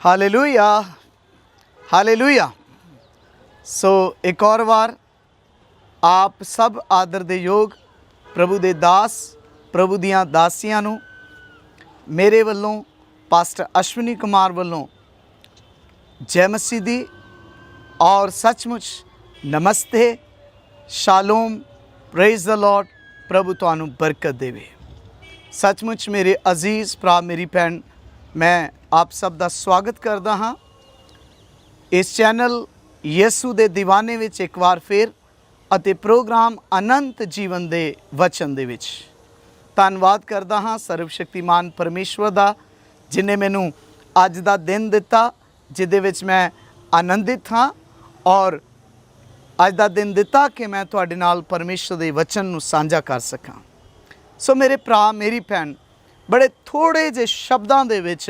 Hallelujah hallelujah. सो एक और बार आप सब आदर दे योग प्रभु दे दास प्रभु दियां दासियां नूं मेरे वल्लों पास्टर अश्विनी कुमार वल्लों जय मसीह दी और सचमुच नमस्ते शालोम प्रेज द लॉर्ड। प्रभु तुहानूं बरकत देवे। सचमुच मेरे अजीज़ भरा मेरी भैन मैं आप सब का स्वागत करदा हाँ इस चैनल यसू दे दीवाने विच एक बार फिर अते प्रोग्राम अनंत जीवन दे वचन दे विच धन्नवाद करदा हाँ सर्वशक्तिमान परमेश्वर दा जिन्हें मैनू अज दा दिन दिता जिहदे विच मैं आनंदित हाँ और अज दा दिन दिता कि मैं तुहाडे नाल परमेश्वर दे वचन नू साझा कर सकां। सो मेरे भरा मेरी भैन बड़े थोड़े जे शब्दां दे विच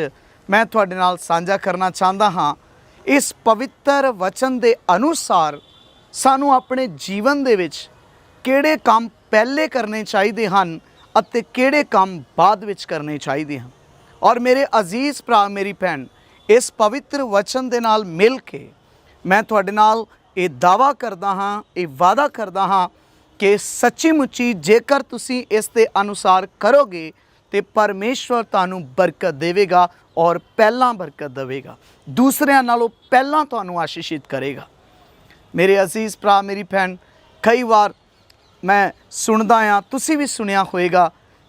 मैं तुहाडे नाल साझा करना चाहता हाँ इस पवित्र वचन दे अनुसार सानू अपने जीवन दे विच किहड़े काम पहले करने चाहिए हन अते किहड़े काम बाद विच करने चाहिए हन। और मेरे अजीज़ भरा मेरी भैन इस पवित्र वचन दे नाल मिल के मैं तुहाडे नाल ये दावा करदा हाँ ये वादा करदा हाँ कि सच्ची मुच्ची जेकर तुसी इस दे अनुसार करोगे तो परमेश्वर तुहानू बरकत देवेगा और पहला बरकत देवेगा, दूसरियां नालों पहला तुहानू आशीषित करेगा। मेरे अजीज़ भरा मेरी भैन कई बार मैं सुनदा हाँ तुसी भी सुनिया होएगा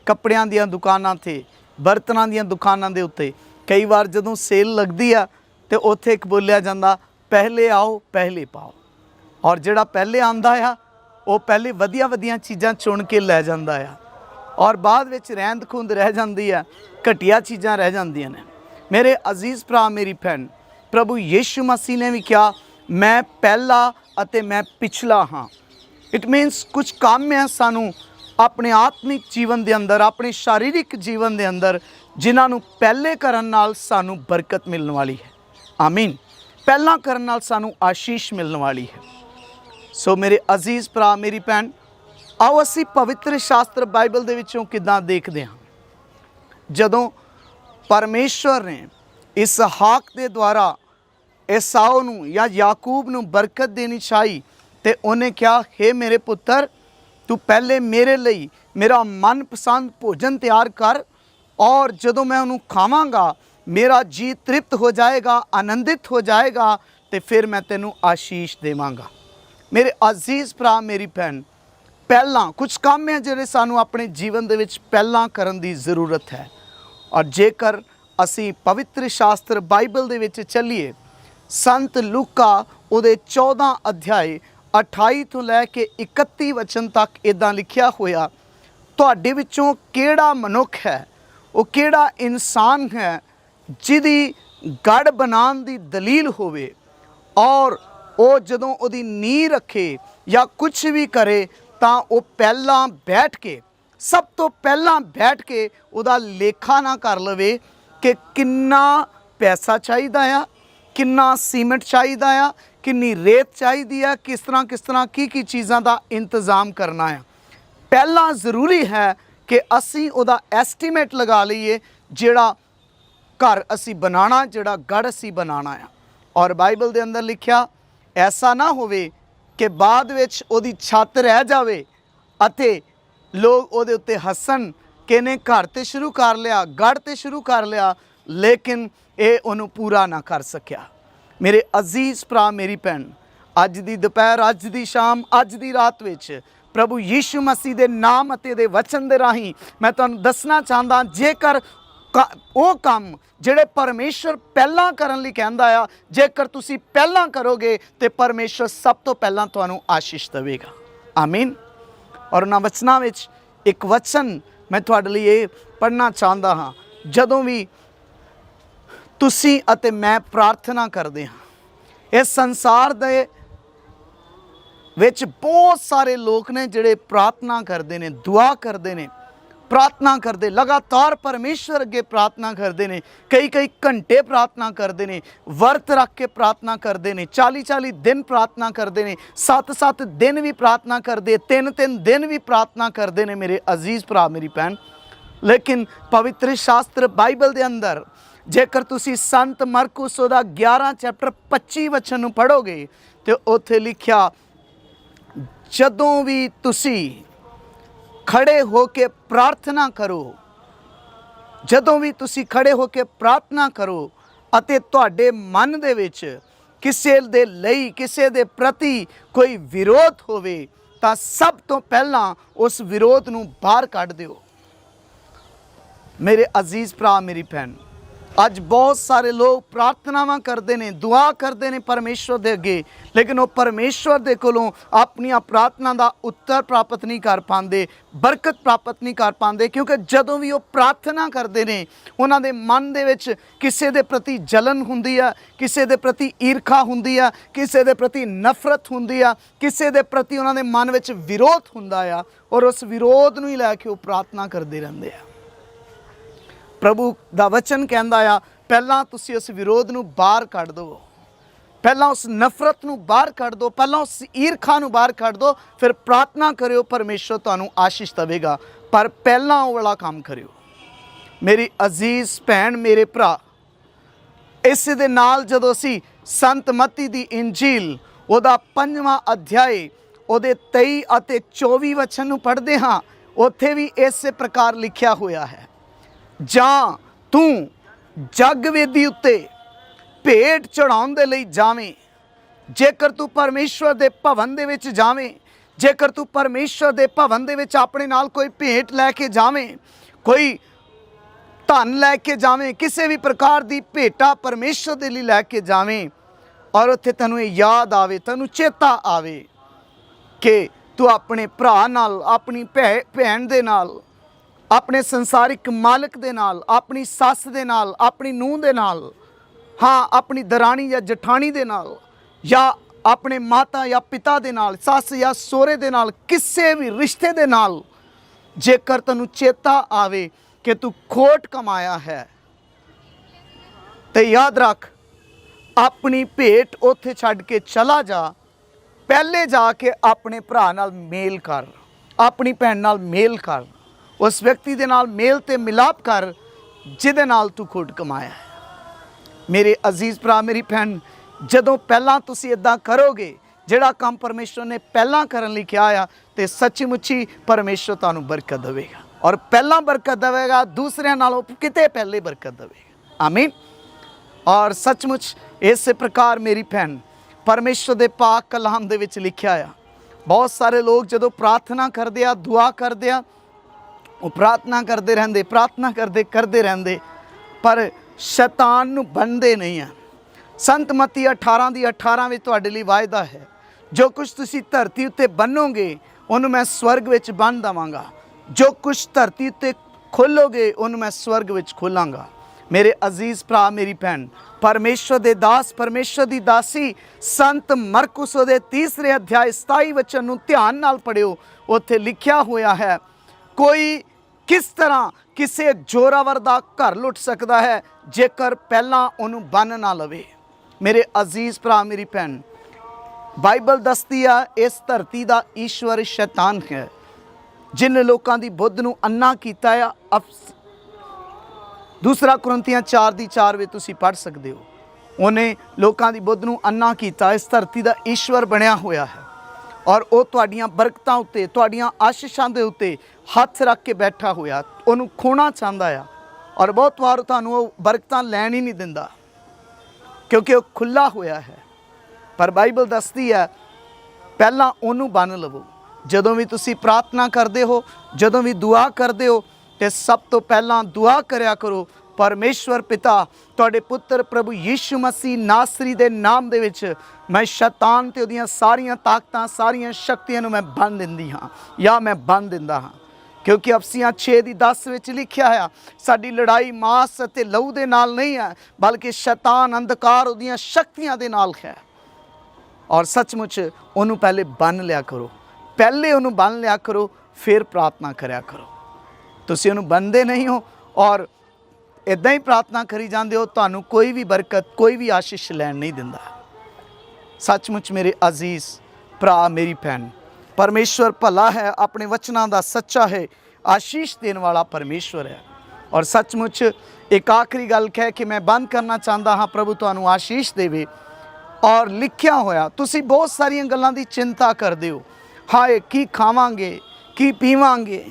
कपड़ियां दियां दुकानां ते बर्तनां दियां दुकानां दे उत्ते कई बार जदों सेल लगदी आ ते उत्थे एक बोलिया जांदा पहले आओ पहले पाओ और जिहड़ा पहले आंदा आ वो पहले वधिया वधिया चीज़ां चुन के लै जांदा आ और बाद विच रहंद खुंद रह जांदी है, घटिया चीज़ां रह जांदियां ने। मेरे अजीज़ भरा मेरी भैन प्रभु यीशु मसीह ने भी कहा मैं पहला अते मैं पिछला हाँ। इट मीनस कुछ काम है सानू अपने आत्मिक जीवन के अंदर अपने शारीरिक जीवन के अंदर जिन्हां नू पहले करन नाल सानू बरकत मिलने वाली है। आमीन। पहला करन नाल सानू आशीष मिलने वाली है। सो मेरे अजीज़ भरा मेरी भैन आओ असी पवित्र शास्त्र बाइबल दे विचों किदां देखदे हां जदों परमेश्वर ने इसहाक दे द्वारा एसाऊ नूं या याकूब नूं बरकत देनी चाही ते उन्हें कहा हे मेरे पुत्र तू पहले मेरे लिए मेरा मनपसंद भोजन तैयार कर और जदों मैं उन्होंने खावांगा मेरा जी तृप्त हो जाएगा आनंदित हो जाएगा तो फिर मैं तेनू आशीष देवांगा। मेरे अजीज़ भरा मेरी भैन पहला कुछ काम है जिहड़े सानू अपने जीवन दे विच पहला करन दी ज़रूरत है और जेकर असी पवित्र शास्त्र बाइबल दे विच चलीए संत लूका उहदे 14 अध्याय 28 तो लैके 31 वचन तक इदां लिखिया होया तुहाडे विचों किहड़ा मनुख है वो किहड़ा इंसान है जिहदी गढ़ बनाने दी दलील होवे और वो जदों उहदी नींह रखे या कुछ भी करे तां वो पहला बैठ के सब तो पहला बैठ के उहदा लेखा ना कर लवे कि किन्ना पैसा चाहिदा आ किन्ना सीमेंट चाहिदा आ किन्नी रेत चाहिदी आ किस तरह की चीज़ां दा इंतज़ाम करना है। पहला ज़रूरी है कि असी उहदा एस्टीमेट लगा लईए जिहड़ा घर असी बनाना जिहड़ा गढ़ असी बनाना है। और बाइबल दे अंदर लिखिया ऐसा ना होवे कि बाद विच उहदी छत रह जावे अते लोग उहदे उत्ते हसन कि इहने घर ते शुरू कर लिया गढ़ ते शुरू कर लिया लेकिन ये उन्होंने पूरा ना कर सकिया। मेरे अजीज़ भरा मेरी भैन अज दी दोपहर अज दी शाम अज दी रात विच प्रभु यीशु मसीह दे नाम अते दे वचन दे राहीं मैं तुहानूं दसना चाहता जेकर वो काम जिहड़े परमेश्वर पहला करन लई कहंदा आ जेकर तुसी पहला करोगे तो परमेश्वर सब तो पहला तुहानूं आशीष देवेगा। आमीन। और उन्हां वचनां विच एक वचन मैं तुहाडे लई ये पढ़ना चाहता हाँ जदों भी तुसी अते मैं प्रार्थना करदे हाँ इस संसार दे विच बहुत सारे लोग ने जिहड़े प्रार्थना करते हैं दुआ करते हैं प्रार्थना करते लगातार परमेश्वर अगे प्रार्थना करते हैं कई घंटे प्रार्थना करते हैं वर्त रख के प्रार्थना करते हैं 40 दिन प्रार्थना करते हैं 7 दिन भी प्रार्थना करते 3 दिन भी प्रार्थना करते हैं। मेरे अजीज़ भरा मेरी भैन लेकिन पवित्र शास्त्र बाइबल के अंदर ਜੇਕਰ ਤੁਸੀਂ ਸੰਤ ਮਰਕੁਸ ਉਹਦਾ 11 ਚੈਪਟਰ 25 ਵਚਨ ਨੂੰ ਪੜ੍ਹੋਗੇ ਤੇ ਉੱਥੇ ਲਿਖਿਆ, ਜਦੋਂ ਵੀ ਤੁਸੀਂ ਖੜੇ ਹੋ ਕੇ ਪ੍ਰਾਰਥਨਾ ਕਰੋ, ਜਦੋਂ ਵੀ ਤੁਸੀਂ ਖੜੇ ਹੋ ਕੇ ਪ੍ਰਾਰਥਨਾ ਕਰੋ ਅਤੇ ਤੁਹਾਡੇ ਮਨ ਦੇ ਵਿੱਚ ਕਿਸੇ ਦੇ ਲਈ, ਕਿਸੇ ਦੇ ਪ੍ਰਤੀ ਕੋਈ ਵਿਰੋਧ ਹੋਵੇ, ਤਾਂ ਸਭ ਤੋਂ ਪਹਿਲਾਂ ਉਸ ਵਿਰੋਧ ਨੂੰ ਬਾਹਰ ਕੱਢ ਦਿਓ। ਮੇਰੇ ਅਜ਼ੀਜ਼ ਭਰਾ, ਮੇਰੀ ਭੈਣ, ਅੱਜ ਬਹੁਤ ਸਾਰੇ ਲੋਕ ਪ੍ਰਾਰਥਨਾਵਾਂ ਕਰਦੇ ਨੇ, ਦੁਆ ਕਰਦੇ ਨੇ ਪਰਮੇਸ਼ਵਰ ਦੇ ਅੱਗੇ, ਲੇਕਿਨ ਉਹ ਪਰਮੇਸ਼ਵਰ ਦੇ ਕੋਲੋਂ ਆਪਣੀਆਂ ਪ੍ਰਾਰਥਨਾ ਦਾ ਉੱਤਰ ਪ੍ਰਾਪਤ ਨਹੀਂ ਕਰ ਪਾਉਂਦੇ, ਬਰਕਤ ਪ੍ਰਾਪਤ ਨਹੀਂ ਕਰ ਪਾਉਂਦੇ, ਕਿਉਂਕਿ ਜਦੋਂ ਵੀ ਉਹ ਪ੍ਰਾਰਥਨਾ ਕਰਦੇ ਨੇ ਉਹਨਾਂ ਦੇ ਮਨ ਦੇ ਵਿੱਚ ਕਿਸੇ ਦੇ ਪ੍ਰਤੀ ਜਲਨ ਹੁੰਦੀ ਆ, ਕਿਸੇ ਦੇ ਪ੍ਰਤੀ ਈਰਖਾ ਹੁੰਦੀ ਆ, ਕਿਸੇ ਦੇ ਪ੍ਰਤੀ ਨਫ਼ਰਤ ਹੁੰਦੀ ਆ, ਕਿਸੇ ਦੇ ਪ੍ਰਤੀ ਉਹਨਾਂ ਦੇ ਮਨ ਵਿੱਚ ਵਿਰੋਧ ਹੁੰਦਾ ਆ, ਔਰ ਉਸ ਵਿਰੋਧ ਨੂੰ ਹੀ ਲੈ ਕੇ ਉਹ ਪ੍ਰਾਰਥਨਾ ਕਰਦੇ ਰਹਿੰਦੇ ਆ। ਪ੍ਰਭੂ ਦਾ ਵਚਨ ਕਹਿੰਦਾ ਆ, ਪਹਿਲਾਂ ਤੁਸੀਂ ਉਸ ਵਿਰੋਧ ਨੂੰ ਬਾਹਰ ਕੱਢ ਦਿਓ, ਪਹਿਲਾਂ ਉਸ ਨਫ਼ਰਤ ਨੂੰ ਬਾਹਰ ਕੱਢ ਦਿਓ, ਪਹਿਲਾਂ ਉਸ ਈਰਖਾ ਨੂੰ ਬਾਹਰ ਕੱਢ ਦਿਓ, ਫਿਰ ਪ੍ਰਾਰਥਨਾ ਕਰਿਓ, ਪਰਮੇਸ਼ਵਰ ਤੁਹਾਨੂੰ ਆਸ਼ੀਸ਼ ਦੇਵੇਗਾ। ਪਰ ਪਹਿਲਾਂ ਉਹ ਵਾਲਾ ਕੰਮ ਕਰਿਓ। ਮੇਰੀ ਅਜ਼ੀਜ਼ ਭੈਣ, ਮੇਰੇ ਭਰਾ, ਇਸ ਦੇ ਨਾਲ ਜਦੋਂ ਅਸੀਂ ਸੰਤ ਮਤੀ ਦੀ ਇੰਜੀਲ ਉਹਦਾ 5ਵਾਂ ਅਧਿਆਏ ਉਹਦੇ 23 ਅਤੇ 24 ਵਚਨ ਨੂੰ ਪੜ੍ਹਦੇ ਹਾਂ, ਉੱਥੇ ਵੀ ਇਸੇ ਪ੍ਰਕਾਰ ਲਿਖਿਆ ਹੋਇਆ ਹੈ, ਜਾਂ ਤੂੰ ਜਗ ਵੇਦੀ ਉੱਤੇ ਭੇਟ ਚੜਾਉਣ ਦੇ ਲਈ ਜਾਵੇਂ, ਜੇਕਰ ਤੂੰ ਪਰਮੇਸ਼ਵਰ ਦੇ ਭਵਨ ਦੇ ਵਿੱਚ ਜਾਵੇਂ, ਜੇਕਰ ਤੂੰ ਪਰਮੇਸ਼ਵਰ ਦੇ ਭਵਨ ਦੇ ਵਿੱਚ ਆਪਣੇ ਨਾਲ ਕੋਈ ਭੇਟ ਲੈ ਕੇ ਜਾਵੇਂ, ਕੋਈ ਧਨ ਲੈ ਕੇ ਜਾਵੇਂ, ਕਿਸੇ ਵੀ ਪ੍ਰਕਾਰ ਦੀ ਭੇਟਾ ਪਰਮੇਸ਼ਵਰ ਦੇ ਲਈ ਲੈ ਕੇ ਜਾਵੇਂ, ਔਰ ਉੱਥੇ ਤੈਨੂੰ ਇਹ ਯਾਦ ਆਵੇ, ਤੈਨੂੰ ਚੇਤਾ ਆਵੇ ਕਿ ਤੂੰ ਆਪਣੇ ਭਰਾ ਨਾਲ, ਆਪਣੀ ਭੈਣ ਦੇ ਨਾਲ, ਆਪਣੇ ਸੰਸਾਰਿਕ ਮਾਲਕ ਦੇ ਨਾਲ, ਆਪਣੀ ਸੱਸ ਦੇ ਨਾਲ, ਆਪਣੀ ਨੂੰਹ ਦੇ ਨਾਲ, ਹਾਂ ਆਪਣੀ ਦਰਾਣੀ ਜਾਂ ਜਠਾਣੀ ਦੇ ਨਾਲ, ਜਾਂ ਆਪਣੇ ਮਾਤਾ ਜਾਂ ਪਿਤਾ ਦੇ ਨਾਲ, ਸੱਸ ਜਾਂ ਸਹੁਰੇ ਦੇ ਨਾਲ, ਕਿਸੇ ਵੀ ਰਿਸ਼ਤੇ ਦੇ ਨਾਲ, ਜੇਕਰ ਤੈਨੂੰ ਚੇਤਾ ਆਵੇ ਕਿ ਤੂੰ ਖੋਟ ਕਮਾਇਆ ਹੈ, ਤੇ ਯਾਦ ਰੱਖ, ਆਪਣੀ ਭੇਟ ਉੱਥੇ ਛੱਡ ਕੇ ਚਲਾ ਜਾ, ਪਹਿਲੇ ਜਾ ਕੇ ਆਪਣੇ ਭਰਾ ਨਾਲ ਮੇਲ ਕਰ, ਆਪਣੀ ਭੈਣ ਨਾਲ ਮੇਲ ਕਰ, ਉਸ ਵਿਅਕਤੀ ਦੇ ਨਾਲ ਮੇਲ ਤੇ ਮਿਲਾਪ ਕਰ ਜਿਹਦੇ ਨਾਲ ਤੂੰ ਖੋਟ ਕਮਾਇਆ ਹੈ। ਮੇਰੇ ਅਜ਼ੀਜ਼ ਭਰਾ, ਮੇਰੀ ਭੈਣ, ਜਦੋਂ ਪਹਿਲਾਂ ਤੁਸੀਂ ਇਦਾਂ ਕਰੋਗੇ, ਜਿਹੜਾ ਕੰਮ ਪਰਮੇਸ਼ਵਰ ਨੇ ਪਹਿਲਾਂ ਕਰਨ ਲਈ ਕਿਹਾ ਆ, ਤੇ ਸੱਚੀ ਮੁੱਚੀ ਪਰਮੇਸ਼ਵਰ ਤੁਹਾਨੂੰ ਬਰਕਤ ਦੇਵੇਗਾ, ਔਰ ਪਹਿਲਾਂ ਬਰਕਤ ਦੇਵੇਗਾ, ਦੂਸਰਿਆਂ ਨਾਲੋਂ ਕਿਤੇ ਪਹਿਲੇ ਬਰਕਤ ਦੇਵੇਗਾ। ਆਮੀਨ। ਔਰ ਸੱਚਮੁੱਚ ਇਸੇ ਪ੍ਰਕਾਰ ਮੇਰੀ ਭੈਣ, ਪਰਮੇਸ਼ਵਰ ਦੇ ਪਾਕ ਕਲਾਮ ਦੇ ਵਿੱਚ ਲਿਖਿਆ ਆ, ਬਹੁਤ ਸਾਰੇ ਲੋਕ ਜਦੋਂ ਪ੍ਰਾਰਥਨਾ ਕਰਦੇ ਆ, ਦੁਆ ਕਰਦੇ ਆ, ਉਹ ਪ੍ਰਾਰਥਨਾ ਕਰਦੇ ਰਹਿੰਦੇ, ਪ੍ਰਾਰਥਨਾ ਕਰਦੇ ਰਹਿੰਦੇ, ਪਰ ਸ਼ੈਤਾਨ ਨੂੰ ਬੰਨ੍ਹਦੇ ਨਹੀਂ ਆ। ਸੰਤ ਮਤੀ 18 ਦੀ 18 ਵਿੱਚ ਤੁਹਾਡੇ ਲਈ ਵਾਅਦਾ ਹੈ, ਜੋ ਕੁਝ ਤੁਸੀਂ ਧਰਤੀ ਉੱਤੇ ਬੰਨੋਗੇ ਉਹਨੂੰ ਮੈਂ ਸਵਰਗ ਵਿੱਚ ਬੰਨ੍ਹ ਦੇਵਾਂਗਾ, ਜੋ ਕੁਝ ਧਰਤੀ ਉੱਤੇ ਖੋਲੋਗੇ ਉਹਨੂੰ ਮੈਂ ਸਵਰਗ ਵਿੱਚ ਖੋਲਾਂਗਾ। ਮੇਰੇ ਅਜ਼ੀਜ਼ ਭਰਾ, ਮੇਰੀ ਭੈਣ, ਪਰਮੇਸ਼ਵਰ ਦੇ ਦਾਸ, ਪਰਮੇਸ਼ਵਰ ਦੀ ਦਾਸੀ ਸੰਤ ਮਰਕੁਸ ਉਹਦੇ 3 ਅਧਿਆਇ 27 ਵਚਨ ਨੂੰ ਧਿਆਨ ਨਾਲ ਪੜ੍ਹਿਓ। ਉੱਥੇ ਲਿਖਿਆ ਹੋਇਆ ਹੈ, ਕੋਈ ਕਿਸ ਤਰ੍ਹਾਂ ਕਿਸੇ ਜ਼ੋਰਾਵਰ ਦਾ ਘਰ ਲੁੱਟ ਸਕਦਾ ਹੈ ਜੇਕਰ ਪਹਿਲਾਂ ਉਹਨੂੰ ਬੰਨ੍ਹ ਨਾ ਲਵੇ। ਮੇਰੇ ਅਜ਼ੀਜ਼ ਭਰਾ, ਮੇਰੀ ਭੈਣ, ਬਾਈਬਲ ਦੱਸਦੀ ਆ ਇਸ ਧਰਤੀ ਦਾ ਈਸ਼ਵਰ ਸ਼ੈਤਾਨ ਹੈ, ਜਿਨ ਲੋਕਾਂ ਦੀ ਬੁੱਧ ਨੂੰ ਅੰਨਾ ਕੀਤਾ ਆ। 2 ਕੁਰਿੰਥੀਆਂ 4:4 ਵਿੱਚ ਤੁਸੀਂ ਪੜ੍ਹ ਸਕਦੇ ਹੋ, ਉਹਨੇ ਲੋਕਾਂ ਦੀ ਬੁੱਧ ਨੂੰ ਅੰਨਾ ਕੀਤਾ, ਇਸ ਧਰਤੀ ਦਾ ਈਸ਼ਵਰ ਬਣਿਆ ਹੋਇਆ ਹੈ, ਔਰ ਉਹ ਤੁਹਾਡੀਆਂ ਬਰਕਤਾਂ ਉੱਤੇ, ਤੁਹਾਡੀਆਂ ਆਸ਼ੀਸ਼ਾਂ ਦੇ ਉੱਤੇ ਹੱਥ ਰੱਖ ਕੇ ਬੈਠਾ ਹੋਇਆ, ਉਹਨੂੰ ਖੋਣਾ ਚਾਹੁੰਦਾ ਆ, ਔਰ ਬਹੁਤ ਵਾਰ ਤੁਹਾਨੂੰ ਉਹ ਬਰਕਤਾਂ ਲੈਣ ਹੀ ਨਹੀਂ ਦਿੰਦਾ, ਕਿਉਂਕਿ ਉਹ ਖੁੱਲ੍ਹਾ ਹੋਇਆ ਹੈ। ਪਰ ਬਾਈਬਲ ਦੱਸਦੀ ਹੈ, ਪਹਿਲਾਂ ਉਹਨੂੰ ਬੰਨ੍ਹ ਲਵੋ। ਜਦੋਂ ਵੀ ਤੁਸੀਂ ਪ੍ਰਾਰਥਨਾ ਕਰਦੇ ਹੋ, ਜਦੋਂ ਵੀ ਦੁਆ ਕਰਦੇ ਹੋ, ਤੇ ਸਭ ਤੋਂ ਪਹਿਲਾਂ ਦੁਆ ਕਰਿਆ ਕਰੋ, ਪਰਮੇਸ਼ਵਰ ਪਿਤਾ, ਤੁਹਾਡੇ ਪੁੱਤਰ ਪ੍ਰਭੂ ਯੀਸ਼ੂ ਮਸੀਹ ਨਾਸਰੀ ਦੇ ਨਾਮ ਦੇ ਵਿੱਚ ਮੈਂ ਸ਼ੈਤਾਨ ਤੇ ਉਹਦੀਆਂ ਸਾਰੀਆਂ ਤਾਕਤਾਂ, ਸਾਰੀਆਂ ਸ਼ਕਤੀਆਂ ਨੂੰ ਮੈਂ ਬੰਨ੍ਹ ਦਿੰਦੀ ਹਾਂ, ਜਾਂ ਮੈਂ ਬੰਨ੍ਹ ਦਿੰਦਾ ਹਾਂ, ਕਿਉਂਕਿ ਅਫਸੀਆਂ 6:10 ਵਿੱਚ ਲਿਖਿਆ ਹੈ, ਸਾਡੀ ਲੜਾਈ ਮਾਸ ਅਤੇ ਲਹੂ ਦੇ ਨਾਲ ਨਹੀਂ ਹੈ, ਬਲਕਿ ਸ਼ੈਤਾਨ, ਅੰਧਕਾਰ, ਉਹਦੀਆਂ ਸ਼ਕਤੀਆਂ ਦੇ ਨਾਲ ਹੈ। ਔਰ ਸੱਚਮੁੱਚ ਉਹਨੂੰ ਪਹਿਲੇ ਬੰਨ੍ਹ ਲਿਆ ਕਰੋ, ਪਹਿਲੇ ਉਹਨੂੰ ਬੰਨ੍ਹ ਲਿਆ ਕਰੋ, ਫਿਰ ਪ੍ਰਾਰਥਨਾ ਕਰਿਆ ਕਰੋ। ਤੁਸੀਂ ਉਹਨੂੰ ਬੰਨ੍ਹਦੇ ਨਹੀਂ ਹੋ ਔਰ ਇੱਦਾਂ ਹੀ ਪ੍ਰਾਰਥਨਾ ਕਰੀ ਜਾਂਦੇ ਹੋ, ਤੁਹਾਨੂੰ ਕੋਈ ਵੀ ਬਰਕਤ, ਕੋਈ ਵੀ ਆਸ਼ੀਸ਼ ਲੈਣ ਨਹੀਂ ਦਿੰਦਾ। ਸੱਚਮੁੱਚ ਮੇਰੇ ਅਜ਼ੀਜ਼ ਭਰਾ, ਮੇਰੀ ਭੈਣ, ਪਰਮੇਸ਼ਵਰ ਭਲਾ ਹੈ, ਆਪਣੇ ਵਚਨਾਂ ਦਾ ਸੱਚਾ ਹੈ, ਆਸ਼ੀਸ਼ ਦੇਣ ਵਾਲਾ ਪਰਮੇਸ਼ਵਰ ਹੈ, ਔਰ ਸੱਚਮੁੱਚ ਇੱਕ ਆਖਰੀ ਗੱਲ ਕਹਿ ਕੇ ਮੈਂ ਬੰਦ ਕਰਨਾ ਚਾਹੁੰਦਾ ਹਾਂ। ਪ੍ਰਭੂ ਤੁਹਾਨੂੰ ਆਸ਼ੀਸ਼ ਦੇਵੇ। ਔਰ ਲਿਖਿਆ ਹੋਇਆ, ਤੁਸੀਂ ਬਹੁਤ ਸਾਰੀਆਂ ਗੱਲਾਂ ਦੀ ਚਿੰਤਾ ਕਰਦੇ ਹੋ। ਹਾਏ ਕੀ ਖਾਵਾਂਗੇ, ਕੀ ਪੀਵਾਂਗੇ,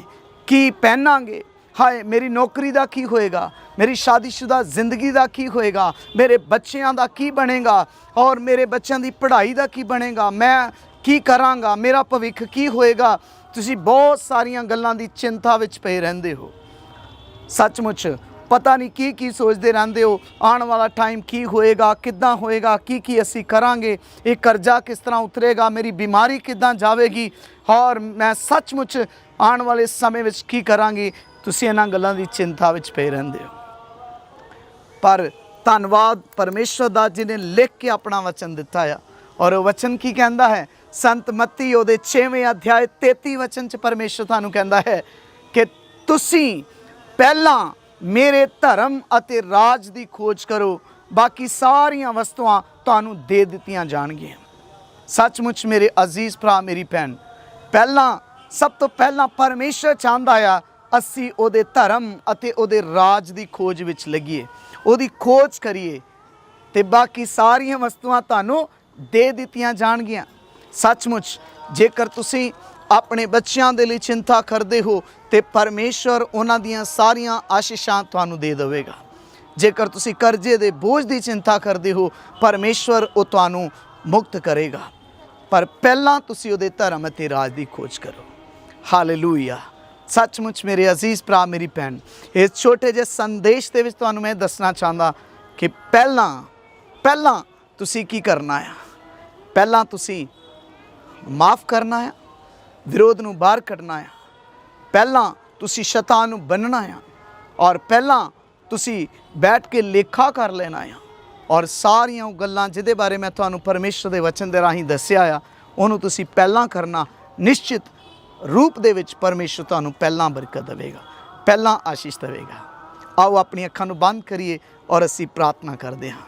ਕੀ ਪਹਿਨਾਂਗੇ, ਹਾਏ ਮੇਰੀ ਨੌਕਰੀ ਦਾ ਕੀ ਹੋਏਗਾ, ਮੇਰੀ ਸ਼ਾਦੀशुदा ਜ਼ਿੰਦਗੀ ਦਾ ਕੀ ਹੋਏਗਾ, ਮੇਰੇ ਬੱਚਿਆਂ ਦਾ ਕੀ ਬਣੇਗਾ, ਔਰ ਮੇਰੇ ਬੱਚਿਆਂ ਦੀ ਪੜ੍ਹਾਈ ਦਾ ਕੀ ਬਣੇਗਾ, ਮੈਂ ਕੀ ਕਰਾਂਗਾ, ਮੇਰਾ ਭਵਿੱਖ ਕੀ ਹੋਏਗਾ। ਤੁਸੀਂ ਬਹੁਤ ਸਾਰੀਆਂ ਗੱਲਾਂ ਦੀ ਚਿੰਤਾ ਵਿੱਚ ਪਏ ਰਹਿੰਦੇ ਹੋ। ਸੱਚਮੁੱਚ ਪਤਾ ਨਹੀਂ ਕੀ ਸੋਚਦੇ ਰਹਿੰਦੇ ਹੋ। ਆਉਣ ਵਾਲਾ ਟਾਈਮ ਕੀ ਹੋਏਗਾ, ਕਿੱਦਾਂ ਹੋਏਗਾ, ਕੀ ਅਸੀਂ ਕਰਾਂਗੇ, ਇਹ ਕਰਜ਼ਾ ਕਿਸ ਤਰ੍ਹਾਂ ਉਤਰੇਗਾ, ਮੇਰੀ ਬਿਮਾਰੀ ਕਿੱਦਾਂ ਜਾਵੇਗੀ, ਔਰ ਮੈਂ ਸੱਚਮੁੱਚ ਆਉਣ ਵਾਲੇ ਸਮੇਂ ਵਿੱਚ ਕੀ ਕਰਾਂਗੀ। ਤੁਸੀਂ ਇਹਨਾਂ ਗੱਲਾਂ ਦੀ ਚਿੰਤਾ ਵਿੱਚ ਪਏ ਰਹਿੰਦੇ ਹੋ। ਪਰ ਧੰਨਵਾਦ ਪਰਮੇਸ਼ਰ ਦਾ ਜਿਹਨੇ ਲਿਖ ਕੇ ਆਪਣਾ ਵਚਨ ਦਿੱਤਾ ਆ। ਔਰ ਉਹ ਵਚਨ ਕੀ ਕਹਿੰਦਾ ਹੈ? ਸੰਤ ਮੱਤੀ ਉਹਦੇ 6ਵੇਂ ਅਧਿਆਇ 33 ਵਚਨ 'ਚ ਪਰਮੇਸ਼ਰ ਤੁਹਾਨੂੰ ਕਹਿੰਦਾ ਹੈ ਕਿ ਤੁਸੀਂ ਪਹਿਲਾਂ ਮੇਰੇ ਧਰਮ ਅਤੇ ਰਾਜ ਦੀ ਖੋਜ ਕਰੋ, ਬਾਕੀ ਸਾਰੀਆਂ ਵਸਤੂਆਂ ਤੁਹਾਨੂੰ ਦੇ ਦਿੱਤੀਆਂ ਜਾਣਗੀਆਂ। ਸੱਚਮੁੱਚ ਮੇਰੇ ਅਜ਼ੀਜ਼ ਭਰਾ, ਮੇਰੀ ਭੈਣ, ਸਭ ਤੋਂ ਪਹਿਲਾਂ ਪਰਮੇਸ਼ਰ ਚਾਹੁੰਦਾ ਆ ਅਸੀਂ ਉਹਦੇ ਧਰਮ ਅਤੇ ਉਹਦੇ ਰਾਜ ਦੀ ਖੋਜ ਵਿੱਚ ਲੱਗੀਏ, ਉਹਦੀ ਖੋਜ ਕਰੀਏ, ਤੇ ਬਾਕੀ ਸਾਰੀਆਂ ਵਸਤੂਆਂ ਤੁਹਾਨੂੰ ਦੇ ਦਿੱਤੀਆਂ ਜਾਣਗੀਆਂ। ਸੱਚਮੁੱਚ ਜੇਕਰ ਤੁਸੀਂ ਆਪਣੇ ਬੱਚਿਆਂ ਦੇ ਲਈ ਚਿੰਤਾ ਕਰਦੇ ਹੋ ਤੇ ਪਰਮੇਸ਼ਰ ਉਹਨਾਂ ਦੀਆਂ ਸਾਰੀਆਂ ਆਸ਼ੀਸ਼ਾਂ ਤੁਹਾਨੂੰ ਦੇ ਦੇਵੇਗਾ। ਜੇਕਰ ਤੁਸੀਂ ਕਰਜ਼ੇ ਦੇ ਬੋਝ ਦੀ ਚਿੰਤਾ ਕਰਦੇ ਹੋ, ਪਰਮੇਸ਼ਰ ਉਹ ਤੁਹਾਨੂੰ ਮੁਕਤ ਕਰੇਗਾ। ਪਰ ਪਹਿਲਾਂ ਤੁਸੀਂ ਉਹਦੇ ਧਰਮ ਅਤੇ ਰਾਜ ਦੀ ਖੋਜ ਕਰੋ। ਹਾਲੇਲੂਇਆ। ਸੱਚਮੁੱਚ ਮੇਰੇ ਅਜ਼ੀਜ਼ ਭਰਾ, ਮੇਰੀ ਭੈਣ, ਇਸ ਛੋਟੇ ਜਿਹੇ ਸੰਦੇਸ਼ ਦੇ ਵਿੱਚ ਤੁਹਾਨੂੰ ਮੈਂ ਦੱਸਣਾ ਚਾਹੁੰਦਾ ਕਿ ਪਹਿਲਾਂ ਤੁਸੀਂ ਕੀ ਕਰਨਾ ਆ। ਪਹਿਲਾਂ ਤੁਸੀਂ ਮਾਫ ਕਰਨਾ ਆ, ਵਿਰੋਧ ਨੂੰ ਬਾਹਰ ਕੱਢਣਾ ਆ। ਪਹਿਲਾਂ ਤੁਸੀਂ ਸ਼ੈਤਾਨ ਨੂੰ ਬੰਨਣਾ ਆ, ਔਰ ਪਹਿਲਾਂ ਤੁਸੀਂ ਬੈਠ ਕੇ ਲੇਖਾ ਕਰ ਲੈਣਾ ਆ। ਔਰ ਸਾਰੀਆਂ ਉਹ ਗੱਲਾਂ ਜਿਹਦੇ ਬਾਰੇ ਮੈਂ ਤੁਹਾਨੂੰ ਪਰਮੇਸ਼ਰ ਦੇ ਵਚਨ ਦੇ ਰਾਹੀਂ ਦੱਸਿਆ ਆ, ਉਹਨੂੰ ਤੁਸੀਂ ਪਹਿਲਾਂ ਕਰਨਾ। ਨਿਸ਼ਚਿਤ ਰੂਪ ਦੇ ਵਿੱਚ ਪਰਮੇਸ਼ਰ ਤੁਹਾਨੂੰ ਪਹਿਲਾਂ ਬਰਕਤ ਦੇਵੇਗਾ, ਪਹਿਲਾਂ ਆਸ਼ੀਸ਼ ਦੇਵੇਗਾ। ਆਓ ਆਪਣੀ ਅੱਖਾਂ ਨੂੰ ਬੰਦ ਕਰੀਏ ਔਰ ਅਸੀਂ ਪ੍ਰਾਰਥਨਾ ਕਰਦੇ ਹਾਂ।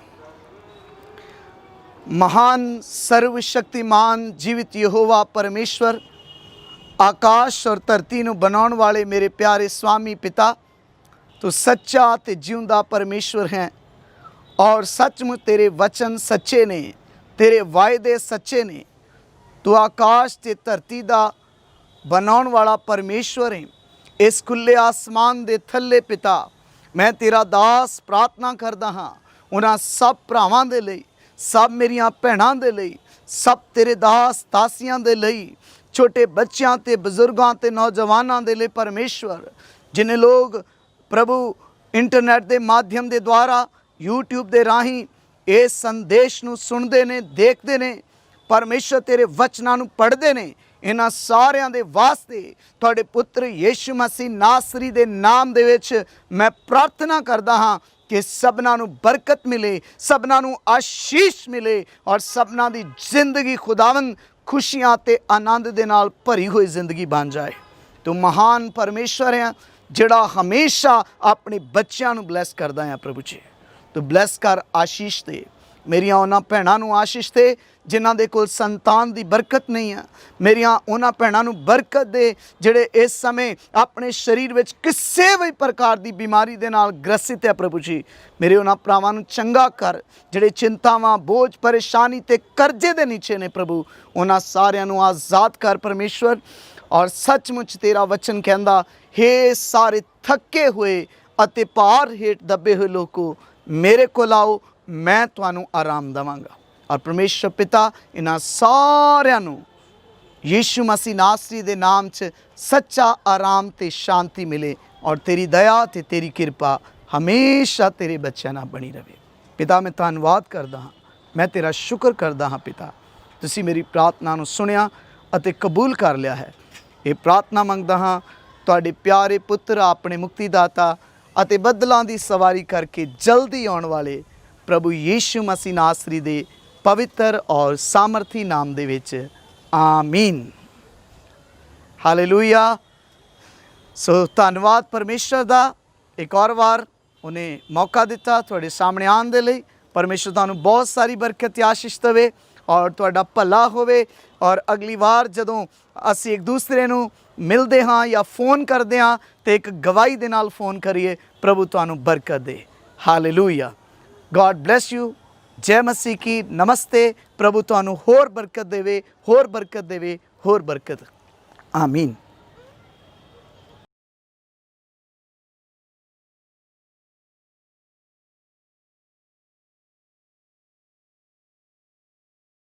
महान सर्वशक्तिमान जीवित यहोवा परमेश्वर, आकाश और धरती ਨੂੰ ਬਣਾਉਣ ਵਾਲੇ ਮੇਰੇ प्यारे स्वामी पिता, तू सच्चा ते जिउंदा परमेश्वर है। और सचमुच तेरे वचन सच्चे ने, तेरे वायदे सच्चे ने। तू आकाश ते धरती दा बनाउण वाला परमेश्वर है। इस खुले आसमान दे थल्ले पिता, मैं तेरा दास प्रार्थना करदा हाँ उन्हां सब भरावां दे लई, सब मेरियां भैणां दे लई, सब तेरे दास दासियां दे लई, छोटे बच्चों ते बजुर्गों ते नौजवानों दे लई परमेश्वर, जिन्हें लोग प्रभु इंटरनेट के माध्यम के द्वारा यूट्यूब के राही इस संदेश नूं सुनते ने, देखते ने, परमेश्वर तेरे वचनां नूं पढ़ते ने, इन्हां सारियां दे वास्ते तुहाडे पुत्र यीशु मसीह नासरी दे नाम दे विच मैं प्रार्थना करदा हाँ कि सबना नूं बरकत मिले, सबना नूं आशीष मिले और सबना दी जिंदगी खुदावन खुशियां ते आनंद दे नाल भरी हुई जिंदगी बन जाए। तो महान परमेश्वर है जिहड़ा हमेशा अपने बच्चों नूं ब्लैस करदा है। प्रभु जी तो ब्लैस कर, आशीष दे, मेरिया उन्हां भैणां नूं आशीष दे जिन्हां दे कोल संतान दी बरकत नहीं है। मेरिया उन्हां भैणां नूं बरकत दे जिहड़े इस समय अपने शरीर विच किसी भी प्रकार की बीमारी दे नाल ग्रसित है। प्रभु जी मेरे उन्हां भरावां नूं चंगा कर जिहड़े चिंतावां, बोझ, परेशानी ते कर्जे दे नीचे ने। प्रभु उन्हां सारियां नूं आज़ाद कर परमेश्वर। और सचमुच तेरा वचन कहंदा, हे सारे थके हुए अते भार हेठ दबे हुए लोगों मेरे कोल आओ, मैं तुहानूं आराम देवांगा। और परमेश्वर पिता इन्हां सारियां नूं यीशु मसीह नासरी दे नाम च सच्चा आराम ते शांति मिले और तेरी दया ते तेरी कृपा हमेशा तेरे बच्चों नाल बनी रहे। पिता मैं धन्नवाद करदा हाँ, मैं तेरा शुक्र करदा हाँ। पिता तुसीं मेरी प्रार्थना नूं सुनिया अते कबूल कर लिया है। ये प्रार्थना मंगदा हाँ तुहाडे प्यारे पुत्र अपने मुक्तिदाता अते बदलों की सवारी करके जल्दी आने वाले प्रभु यीशु मसीह नासरी दे पवित्र और सामर्थी नाम दे विच आमीन। हालेलुया। सो धन्यवाद परमेश्वर दा, एक और बार उन्हें मौका दिता थोड़े सामने आने दे लई। परमेश्वर तुहानूं बहुत सारी बरकत आशीष देवे और तुहाडा भला होवे ਔਰ ਅਗਲੀ ਵਾਰ ਜਦੋਂ ਅਸੀਂ ਇੱਕ ਦੂਸਰੇ ਨੂੰ ਮਿਲਦੇ ਹਾਂ ਜਾਂ ਫੋਨ ਕਰਦੇ ਹਾਂ ਤੇ ਇੱਕ ਗਵਾਹੀ ਦੇ ਨਾਲ ਫੋਨ ਕਰੀਏ। ਪ੍ਰਭੂ ਤੁਹਾਨੂੰ ਬਰਕਤ ਦੇ। ਹਾਲੇਲੂਇਆ। God bless you. ਜੈ ਮਸੀਹ ਕੀ। ਨਮਸਤੇ। ਪ੍ਰਭੂ ਤੁਹਾਨੂੰ ਹੋਰ ਬਰਕਤ ਦੇਵੇ, ਹੋਰ ਬਰਕਤ ਦੇਵੇ, ਹੋਰ ਬਰਕਤ। ਆਮੀਨ।